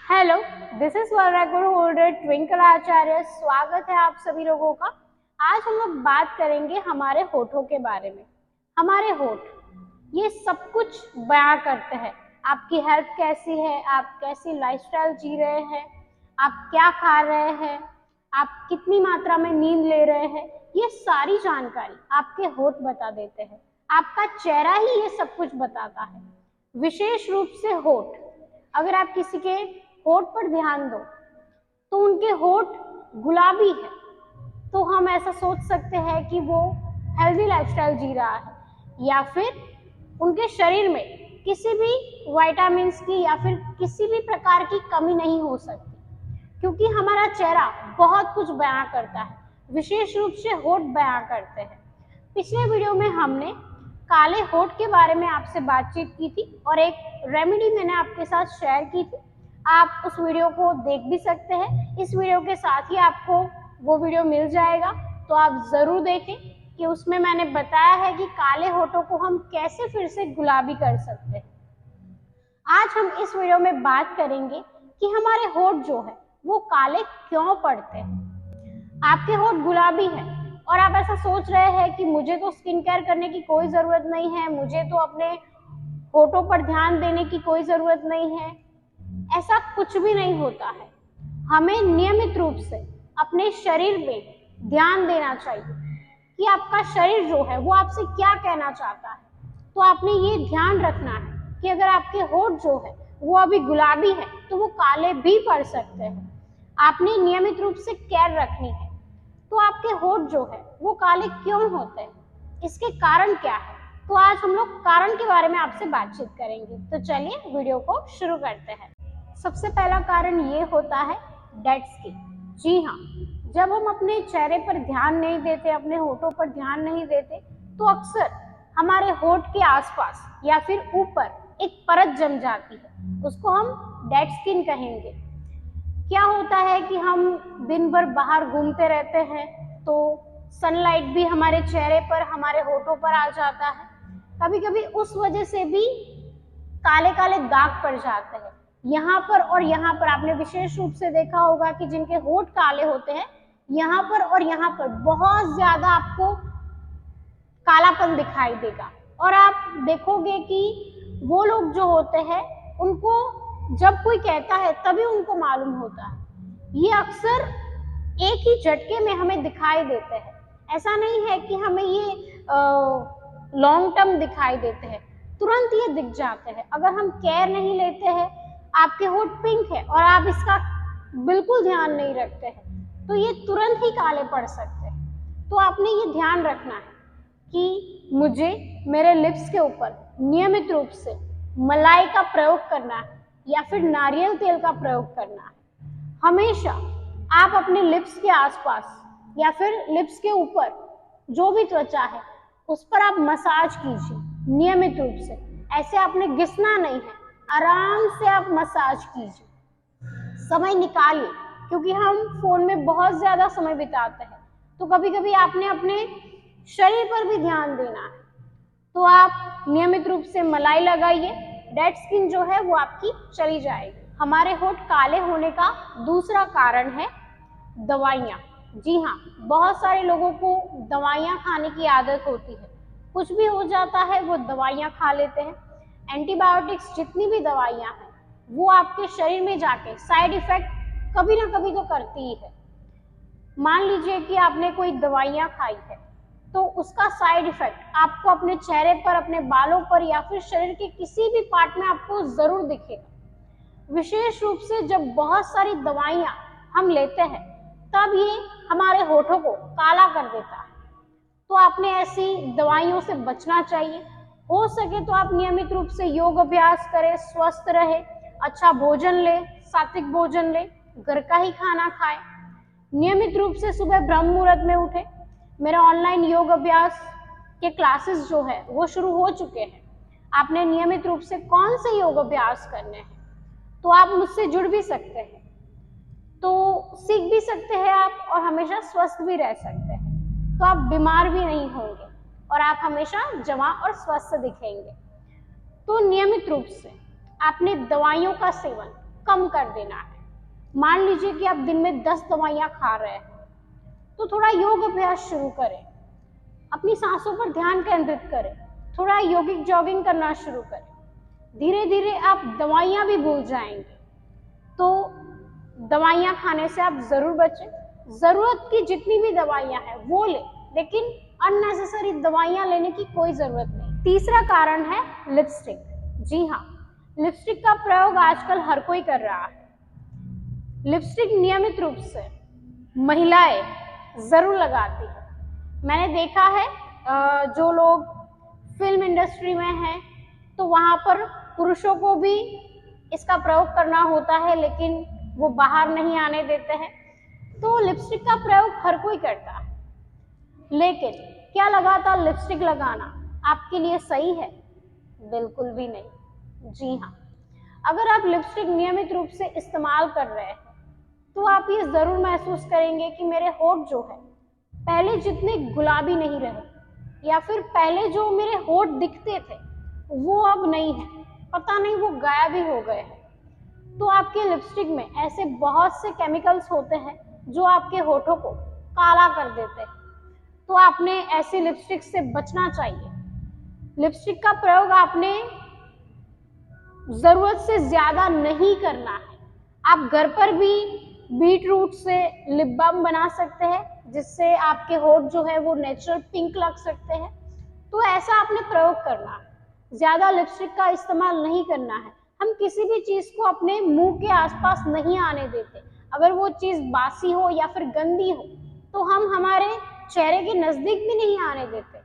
Hello, this is वर्रागुरु holder Twinkle Acharya. स्वागत है आप सभी लोगों का। आज हम लोग बात करेंगे हमारे होठों के बारे में। हमारे होठ ये सब कुछ बयां करते हैं। आपकी हेल्थ कैसी है, आप कैसी लाइफस्टाइल जी रहे हैं, आप क्या खा रहे हैं, आप कितनी मात्रा में नींद ले रहे हैं, ये सारी जानकारी आपके होठ बता देते हैं। आपका चेहरा ही ये सब कुछ बताता है। विशेष रूप से होठ, अगर आप किसी के होठ पर ध्यान दो तो उनके होठ गुलाबी है, तो हम ऐसा सोच सकते हैं कि वो हेल्दी लाइफस्टाइल जी रहा है, या फिर उनके शरीर में किसी भी विटामिन्स की या फिर किसी भी प्रकार की कमी नहीं हो सकती, क्योंकि हमारा चेहरा बहुत कुछ बयां करता है। विशेष रूप से होठ बयां करते हैं। पिछले वीडियो में हमने काले होठ के बारे में आपसे बातचीत की थी और एक रेमेडी मैंने आपके साथ शेयर की थी। आप उस वीडियो को देख भी सकते हैं। इस वीडियो के साथ ही आपको वो वीडियो मिल जाएगा, तो आप जरूर देखें कि उसमें मैंने बताया है कि काले होठों को हम कैसे फिर से गुलाबी कर सकते हैं। आज हम इस वीडियो में बात करेंगे कि हमारे होठ जो है वो काले क्यों पड़ते हैं। आपके होठ गुलाबी है और आप ऐसा सोच रहे हैं कि मुझे तो स्किन केयर करने की कोई जरूरत नहीं है, मुझे तो अपने होठों पर ध्यान देने की कोई जरूरत नहीं है। ऐसा कुछ भी नहीं होता है। हमें नियमित रूप से अपने शरीर में ध्यान देना चाहिए कि आपका शरीर जो है वो आपसे क्या कहना चाहता है। तो आपने ये ध्यान रखना है कि अगर आपके होठ जो है वो अभी गुलाबी है तो वो काले भी पड़ सकते हैं। आपने नियमित रूप से केयर रखनी है। तो आपके होठ जो है वो काले क्यों होते हैं, इसके कारण क्या है, तो आज हम लोग कारण के बारे में आपसे बातचीत करेंगे। तो चलिए वीडियो को शुरू करते हैं। सबसे पहला कारण ये होता है डेड स्किन। जी हाँ, जब हम अपने चेहरे पर ध्यान नहीं देते, अपने होठों पर ध्यान नहीं देते, तो अक्सर हमारे होठ के आसपास या फिर ऊपर एक परत जम जाती है, उसको हम डेड स्किन कहेंगे। क्या होता है कि हम दिन भर बाहर घूमते रहते हैं तो सनलाइट भी हमारे चेहरे पर, हमारे होठों पर आ जाता है। कभी कभी उस वजह से भी काले काले दाग पड़ जाते हैं यहाँ पर और यहाँ पर। आपने विशेष रूप से देखा होगा कि जिनके होठ काले होते हैं, यहाँ पर और यहाँ पर बहुत ज्यादा आपको कालापन दिखाई देगा। और आप देखोगे कि वो लोग जो होते हैं उनको जब कोई कहता है तभी उनको मालूम होता है। ये अक्सर एक ही झटके में हमें दिखाई देते हैं। ऐसा नहीं है कि हमें ये लॉन्ग टर्म दिखाई देते हैं, तुरंत ये दिख जाते हैं। अगर हम केयर नहीं लेते हैं, आपके होठ पिंक है और आप इसका बिल्कुल ध्यान नहीं रखते हैं, तो ये तुरंत ही काले पड़ सकते हैं। तो आपने ये ध्यान रखना है कि मुझे मेरे लिप्स के ऊपर नियमित रूप से मलाई का प्रयोग करना है या फिर नारियल तेल का प्रयोग करना है। हमेशा आप अपने लिप्स के आसपास या फिर लिप्स के ऊपर जो भी त्वचा है उस पर आप मसाज कीजिए नियमित रूप से। ऐसे आपने घिसना नहीं है, आराम से आप मसाज कीजिए, समय निकालिए, क्योंकि हम फोन में बहुत ज्यादा समय बिताते हैं, तो कभी कभी आपने अपने शरीर पर भी ध्यान देना है। तो आप नियमित रूप से मलाई लगाइए, डेड स्किन जो है वो आपकी चली जाएगी। हमारे होठ काले होने का दूसरा कारण है दवाइयाँ। जी हाँ, बहुत सारे लोगों को दवाइयाँ खाने की आदत होती है। कुछ भी हो जाता है वो दवाइयाँ खा लेते हैं। एंटीबायोटिक्स जितनी भी दवाइयाँ हैं वो आपके शरीर में जाके साइड इफेक्ट कभी ना कभी तो करती ही है। मान लीजिए कि आपने कोई दवाइयाँ खाई है तो उसका साइड इफेक्ट आपको अपने चेहरे पर, अपने बालों पर या फिर शरीर के किसी भी पार्ट में आपको जरूर दिखेगा। विशेष रूप से जब बहुत सारी दवाइयाँ हम लेते हैं तब ये हमारे होठों को काला कर देता है। तो आपने ऐसी दवाइयों से बचना चाहिए। हो सके तो आप नियमित रूप से योग अभ्यास करें, स्वस्थ रहे, अच्छा भोजन ले, सात्विक भोजन ले, घर का ही खाना खाएं, नियमित रूप से सुबह ब्रह्म मुहूर्त में उठे। मेरा ऑनलाइन योग अभ्यास के क्लासेस जो है वो शुरू हो चुके हैं। आपने नियमित रूप से कौन से योग अभ्यास करने हैं तो आप मुझसे जुड़ भी सकते हैं, तो सीख भी सकते हैं आप और हमेशा स्वस्थ भी रह सकते हैं। तो आप बीमार भी नहीं होंगे और आप हमेशा जवां और स्वस्थ दिखेंगे। तो नियमित रूप से आपने दवाइयों का सेवन कम कर देना है। मान लीजिए कि आप दिन में 10 दवाइयां खा रहे हैं, तो थोड़ा योग अभ्यास शुरू करें, अपनी सांसों पर ध्यान केंद्रित करें, थोड़ा यौगिक जॉगिंग करना शुरू करें। धीरे धीरे आप दवाइयां भी भूल जाएंगे। तो दवाइयां खाने से आप जरूर बचें। जरूरत की जितनी भी दवाइयां हैं वो लें, लेकिन अननेसेसरी दवाइयां लेने की कोई जरूरत नहीं। तीसरा कारण है लिपस्टिक। जी हाँ, लिपस्टिक का प्रयोग आजकल हर कोई कर रहा है। लिपस्टिक नियमित रूप से महिलाएं जरूर लगाती है। मैंने देखा है जो लोग फिल्म इंडस्ट्री में हैं तो वहां पर पुरुषों को भी इसका प्रयोग करना होता है, लेकिन वो बाहर नहीं आने देते हैं। तो लिपस्टिक का प्रयोग हर कोई करता है, लेकिन क्या लगातार लिपस्टिक लगाना आपके लिए सही है? बिल्कुल भी नहीं। जी हाँ, अगर आप लिपस्टिक नियमित रूप से इस्तेमाल कर रहे हैं तो आप ये जरूर महसूस करेंगे कि मेरे होठ जो है पहले जितने गुलाबी नहीं रहे, या फिर पहले जो मेरे होठ दिखते थे वो अब नहीं है, पता नहीं वो गायब ही हो गए हैं। तो आपके लिपस्टिक में ऐसे बहुत से केमिकल्स होते हैं जो आपके होठों को काला कर देते हैं। तो आपने ऐसी लिपस्टिक से बचना चाहिए। लिपस्टिक का प्रयोग आपने जरूरत से ज्यादा नहीं करना है। आप घर पर भी बीट रूट से लिप बाम बना सकते हैं, जिससे आपके होठ जो है वो नेचुरल पिंक लग सकते हैं। तो ऐसा आपने प्रयोग करना है, ज्यादा लिपस्टिक का इस्तेमाल नहीं करना है। हम किसी भी चीज को अपने मुंह के आसपास नहीं आने देते। अगर वो चीज बासी हो या फिर गंदी हो तो हम हमारे चेहरे के नजदीक भी नहीं आने देते।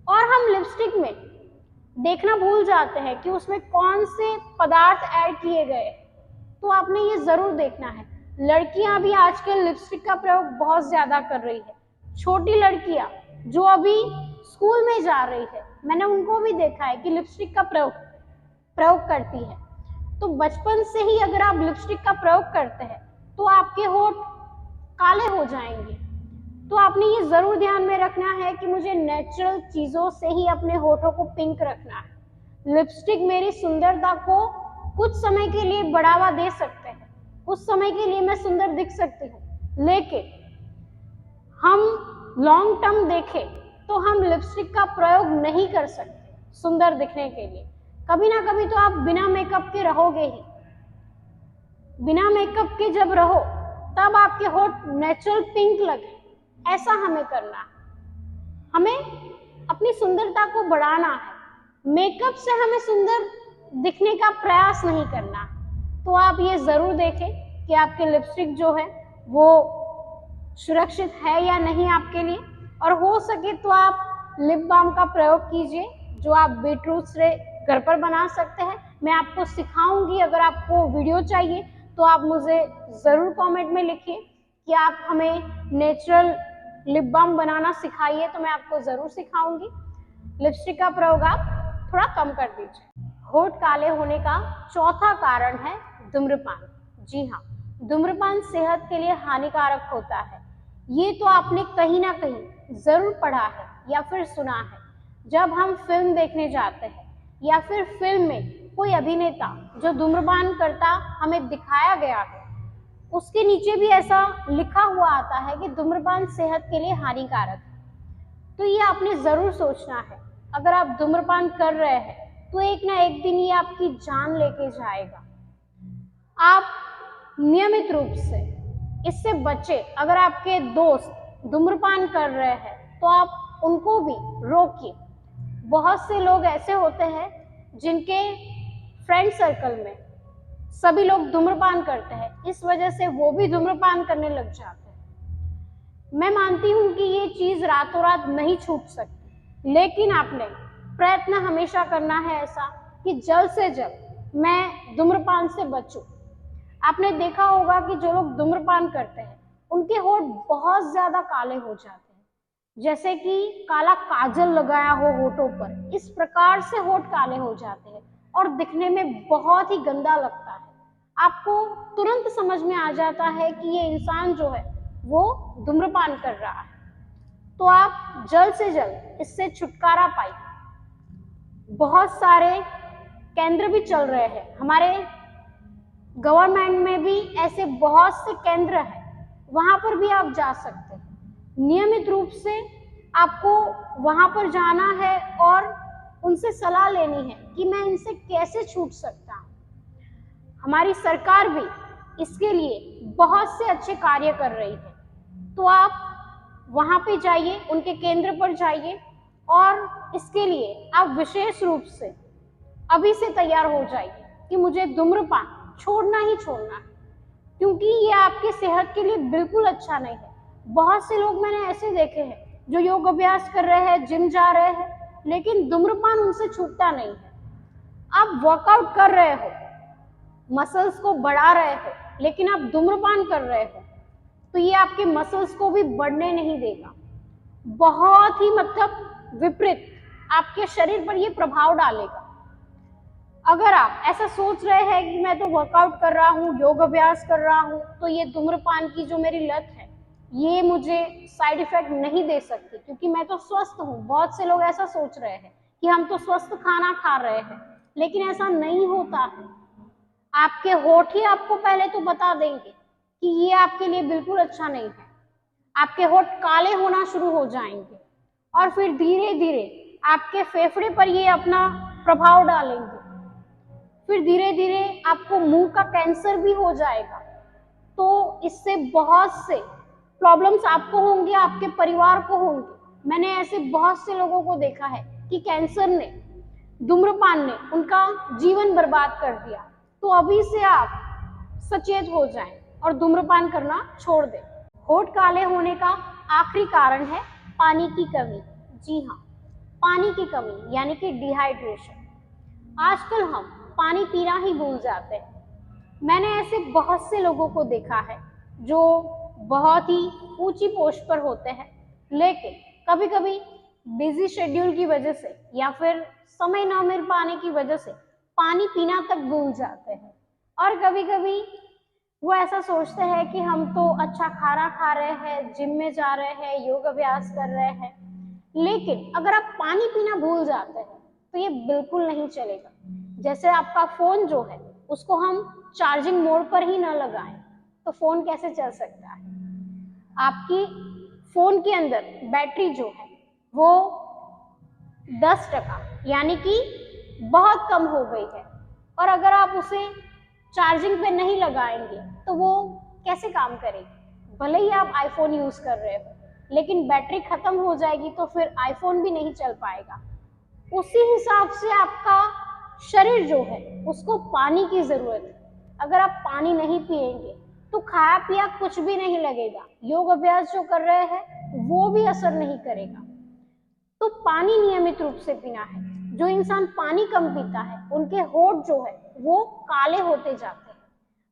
और हम लिपस्टिक में देखना भूल जाते हैं कि उसमें कौन से पदार्थ ऐड किए गए। तो आपने ये जरूर देखना है। लड़कियां भी आजकल लिपस्टिक का प्रयोग बहुत ज्यादा कर रही है। छोटी लड़कियां जो अभी स्कूल में जा रही है, मैंने उनको भी देखा है कि लिपस्टिक का प्रयोग करती है। तो बचपन से ही अगर आप लिपस्टिक का प्रयोग करते हैं तो आपके होठ काले हो जाएंगे। तो आपने ये जरूर ध्यान में रखना है कि मुझे नेचुरल चीजों से ही अपने होठों को पिंक रखना है। लिपस्टिक मेरी सुंदरता को कुछ समय के लिए बढ़ावा दे सकते हैं, कुछ समय के लिए मैं सुंदर दिख सकती हूँ, लेकिन हम लॉन्ग टर्म देखें तो हम लिपस्टिक का प्रयोग नहीं कर सकते सुंदर दिखने के लिए। कभी ना कभी तो आप बिना मेकअप के रहोगे ही। बिना मेकअप के जब रहो तब आपके होठ नेचुरल पिंक लगे, ऐसा हमें करना है। हमें अपनी सुंदरता को बढ़ाना है, मेकअप से हमें सुंदर दिखने का प्रयास नहीं करना। तो आप ये जरूर देखें कि आपके लिपस्टिक जो है वो सुरक्षित है या नहीं आपके लिए, और हो सके तो आप लिप बाम का प्रयोग कीजिए जो आप बीटरूट से घर पर बना सकते हैं। मैं आपको सिखाऊंगी। अगर आपको वीडियो चाहिए तो आप मुझे जरूर कमेंट में लिखिए कि आप हमें नेचुरल लिप बाम बनाना सिखाइए, तो मैं आपको जरूर सिखाऊंगी। लिपस्टिक का प्रयोग आप थोड़ा कम कर दीजिए। होठ काले होने का चौथा कारण है धूम्रपान। जी हाँ, धूम्रपान सेहत के लिए हानिकारक होता है। ये तो आपने कहीं ना कहीं जरूर पढ़ा है या फिर सुना है। जब हम फिल्म देखने जाते हैं या फिर फिल्म में कोई अभिनेता जो धूम्रपान करता हमें दिखाया गया है, उसके नीचे भी ऐसा लिखा हुआ आता है कि धूम्रपान सेहत के लिए हानिकारक है। तो ये आपने जरूर सोचना है। अगर आप धूम्रपान कर रहे हैं तो एक ना एक दिन ये आपकी जान लेके जाएगा। आप नियमित रूप से इससे बचे। अगर आपके दोस्त धूम्रपान कर रहे हैं तो आप उनको भी रोकिए। बहुत से लोग ऐसे होते हैं जिनके फ्रेंड सर्कल में सभी लोग धूम्रपान करते हैं, इस वजह से वो भी धूम्रपान करने लग जाते हैं। मैं मानती हूँ कि ये चीज रातों रात नहीं छूट सकती, लेकिन आपने प्रयत्न हमेशा करना है ऐसा कि जल्द से जल्द मैं धूम्रपान से बचूं। आपने देखा होगा कि जो लोग धूम्रपान करते हैं उनके होठ बहुत ज्यादा काले हो जाते हैं, जैसे कि काला काजल लगाया हो होठों पर, इस प्रकार से होठ काले हो जाते हैं और दिखने में बहुत ही गंदा लगता है। आपको तुरंत समझ में आ जाता है कि ये इंसान जो है वो धूम्रपान कर रहा है। तो आप जल्द से जल्द इससे छुटकारा पाइए। बहुत सारे केंद्र भी चल रहे हैं। हमारे गवर्नमेंट में भी ऐसे बहुत से केंद्र हैं, वहां पर भी आप जा सकते हैं। नियमित रूप से आपको वहां पर जाना है और उनसे सलाह लेनी है कि मैं इनसे कैसे छूट सकता हूँ। हमारी सरकार भी इसके लिए बहुत से अच्छे कार्य कर रही है, तो आप वहां पे जाइए, उनके केंद्र पर जाइए और इसके लिए आप विशेष रूप से अभी से तैयार हो जाइए कि मुझे धूम्रपान छोड़ना ही छोड़ना है, क्योंकि ये आपकी सेहत के लिए बिल्कुल अच्छा नहीं है। बहुत से लोग मैंने ऐसे देखे हैं जो योग अभ्यास कर रहे हैं, जिम जा रहे हैं, लेकिन धूम्रपान उनसे छूटता नहीं है। आप वर्कआउट कर रहे हो, मसल्स को बढ़ा रहे हो, लेकिन आप धूम्रपान कर रहे हो, तो ये आपके मसल्स को भी बढ़ने नहीं देगा। बहुत ही मतलब विपरीत आपके शरीर पर ये प्रभाव डालेगा। अगर आप ऐसा सोच रहे हैं कि मैं तो वर्कआउट कर रहा हूँ, योग अभ्यास कर रहा हूँ, तो ये धूम्रपान की जो मेरी लत है ये मुझे साइड इफेक्ट नहीं दे सकती, क्योंकि मैं तो स्वस्थ हूँ। बहुत से लोग ऐसा सोच रहे हैं कि हम तो स्वस्थ खाना खा रहे हैं, लेकिन ऐसा नहीं होता है। आपके होठ ही आपको पहले तो बता देंगे कि ये आपके लिए बिल्कुल अच्छा नहीं है। आपके होठ काले होना शुरू हो जाएंगे और फिर धीरे धीरे आपके फेफड़े पर ये अपना प्रभाव डालेंगे। फिर धीरे धीरे आपको मुंह का कैंसर भी हो जाएगा। तो इससे बहुत से प्रॉब्लम्स आपको होंगे, आपके परिवार को होंगे। मैंने ऐसे बहुत से लोगों को देखा है कि कैंसर ने, धूम्रपान ने उनका जीवन बर्बाद कर दिया। तो अभी से आप सचेत हो जाएं और धूम्रपान करना छोड़ दें। होठ काले होने का आखिरी कारण है पानी की कमी। जी हाँ, पानी की कमी यानी कि डिहाइड्रेशन। आजकल हम पानी पीना ही भूल जाते हैं। मैंने ऐसे बहुत से लोगों को देखा है जो बहुत ही ऊंची पोस्ट पर होते हैं, लेकिन कभी कभी बिजी शेड्यूल की वजह से या फिर समय न मिल पाने की वजह से पानी पीना तक भूल जाते हैं। और कभी कभी वो ऐसा सोचते हैं कि हम तो अच्छा खाना खा रहे हैं, जिम में जा रहे हैं, योग अभ्यास कर रहे हैं, लेकिन अगर आप पानी पीना भूल जाते हैं तो ये बिल्कुल नहीं चलेगा। जैसे आपका फोन जो है उसको हम चार्जिंग मोड पर ही ना लगाएं तो फोन कैसे चल सकता है। आपकी फोन के अंदर बैटरी जो है वो 10% यानी कि बहुत कम हो गई है, और अगर आप उसे चार्जिंग पे नहीं लगाएंगे तो वो कैसे काम करेगी। भले ही आप आईफोन यूज कर रहे हो, लेकिन बैटरी खत्म हो जाएगी तो फिर आईफोन भी नहीं चल पाएगा। उसी हिसाब से आपका शरीर जो है उसको पानी की जरूरत है। अगर आप पानी नहीं पिएंगे तो खाया पिया कुछ भी नहीं लगेगा, योग अभ्यास जो कर रहे हैं वो भी असर नहीं करेगा। तो पानी नियमित रूप से पीना है। जो इंसान पानी कम पीता है उनके होठ जो है वो काले होते जाते हैं।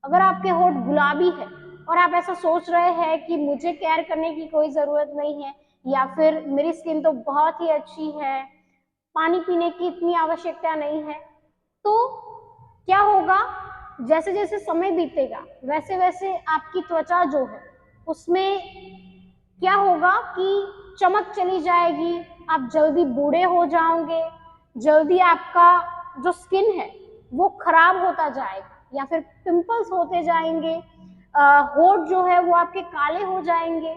अगर आपके होठ गुलाबी है और आप ऐसा सोच रहे हैं कि मुझे केयर करने की कोई जरूरत नहीं है, या फिर मेरी स्किन तो बहुत ही अच्छी है, पानी पीने की इतनी आवश्यकता नहीं है, तो क्या होगा, जैसे जैसे समय बीतेगा वैसे वैसे आपकी त्वचा जो है उसमें क्या होगा कि चमक चली जाएगी, आप जल्दी बूढ़े हो जाओगे, जल्दी आपका जो स्किन है वो खराब होता जाएगा या फिर पिंपल्स होते जाएंगे, होठ जो है वो आपके काले हो जाएंगे,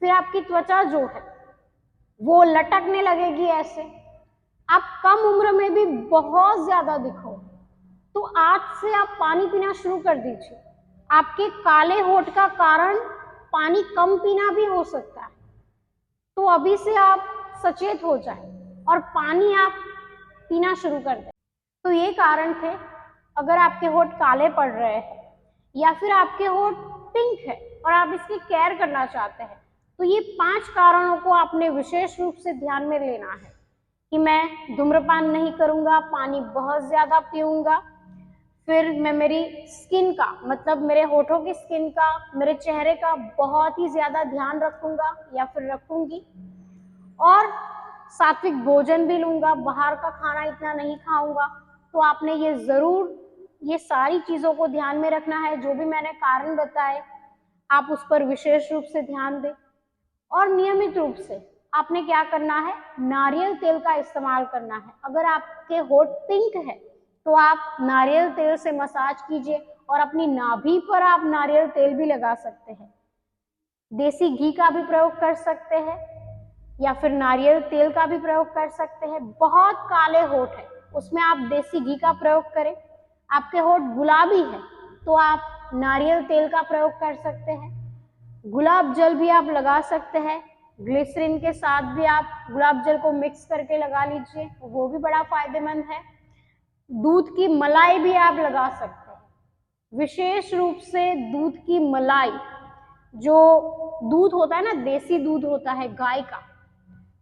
फिर आपकी त्वचा जो है वो लटकने लगेगी ऐसे। आप कम उम्र में भी बहुत ज्यादा दिखो, तो आज से आप पानी पीना शुरू कर दीजिए। आपके काले होठ का कारण पानी कम पीना भी हो सकता है, तो अभी से आप सचेत हो जाएं और पानी आप पीना शुरू कर दें। तो ये कारण थे। अगर आपके होठ काले पड़ रहे हैं या फिर आपके होठ पिंक है और आप इसकी केयर करना चाहते हैं, तो ये 5 कारणों को आपने विशेष रूप से ध्यान में लेना है कि मैं धूम्रपान नहीं करूंगा, पानी बहुत ज्यादा पीऊंगा, फिर मैं मेरी स्किन का मतलब मेरे होठों की स्किन का, मेरे चेहरे का बहुत ही ज्यादा ध्यान रखूंगा या फिर रखूंगी, और सात्विक भोजन भी लूंगा, बाहर का खाना इतना नहीं खाऊंगा। तो आपने ये जरूर ये सारी चीजों को ध्यान में रखना है। जो भी मैंने कारण बताए आप उस पर विशेष रूप से ध्यान दें, और नियमित रूप से आपने क्या करना है, नारियल तेल का इस्तेमाल करना है। अगर आपके होठ पिंक है तो आप नारियल तेल से मसाज कीजिए और अपनी नाभि पर आप नारियल तेल भी लगा सकते हैं। देसी घी का भी प्रयोग कर सकते हैं या फिर नारियल तेल का भी प्रयोग कर सकते हैं। बहुत काले होठ है उसमें आप देसी घी का प्रयोग करें। आपके होठ गुलाबी है तो आप नारियल तेल का प्रयोग कर सकते हैं। गुलाब जल भी आप लगा सकते हैं, ग्लिसरीन के साथ भी आप गुलाब जल को मिक्स करके लगा लीजिए, वो भी बड़ा फायदेमंद है। दूध की मलाई भी आप लगा सकते हैं। विशेष रूप से दूध की मलाई, जो दूध होता है ना, देसी दूध होता है गाय का,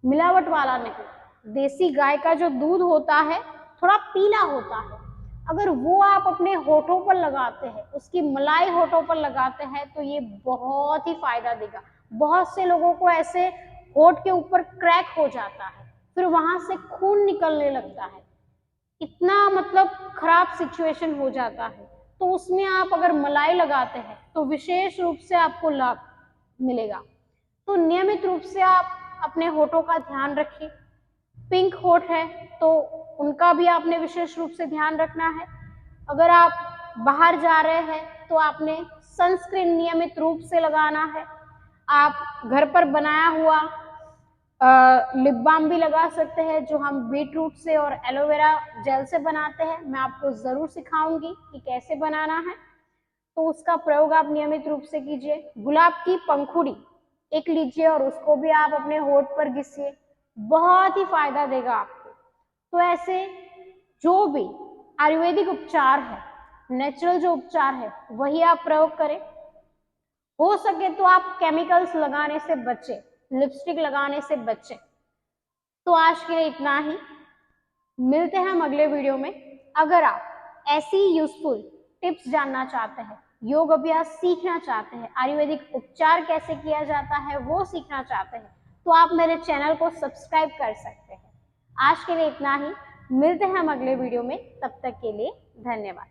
मिलावट वाला नहीं, देसी गाय का जो दूध होता है थोड़ा पीला होता है, अगर वो आप अपने होठों पर लगाते हैं, उसकी मलाई होठों पर लगाते हैं तो ये बहुत ही फायदा देगा। बहुत से लोगों को ऐसे होठ के ऊपर क्रैक हो जाता है, फिर वहां से खून निकलने लगता है, इतना मतलब खराब सिचुएशन हो जाता है। तो उसमें आप अगर मलाई लगाते हैं तो विशेष रूप से आपको लाभ मिलेगा। तो नियमित रूप से आप अपने होठों का ध्यान रखिए। पिंक होठ है तो उनका भी आपने विशेष रूप से ध्यान रखना है। अगर आप बाहर जा रहे हैं तो आपने सनस्क्रीन नियमित रूप से लगाना है। आप घर पर बनाया हुआ लिप बाम भी लगा सकते हैं, जो हम बीट रूट से और एलोवेरा जेल से बनाते हैं। मैं आपको जरूर सिखाऊंगी कि कैसे बनाना है, तो उसका प्रयोग आप नियमित रूप से कीजिए। गुलाब की पंखुड़ी एक लीजिए और उसको भी आप अपने होठ पर घिसिए, बहुत ही फायदा देगा आपको। तो ऐसे जो भी आयुर्वेदिक उपचार है, नेचुरल जो उपचार है, वही आप प्रयोग करें। हो सके तो आप केमिकल्स लगाने से बचें, लिपस्टिक लगाने से बचें। तो आज के लिए इतना ही, मिलते हैं हम अगले वीडियो में। अगर आप ऐसी यूजफुल टिप्स जानना चाहते हैं, योग अभ्यास सीखना चाहते हैं, आयुर्वेदिक उपचार कैसे किया जाता है वो सीखना चाहते हैं, तो आप मेरे चैनल को सब्सक्राइब कर सकते हैं। आज के लिए इतना ही, मिलते हैं हम अगले वीडियो में, तब तक के लिए धन्यवाद।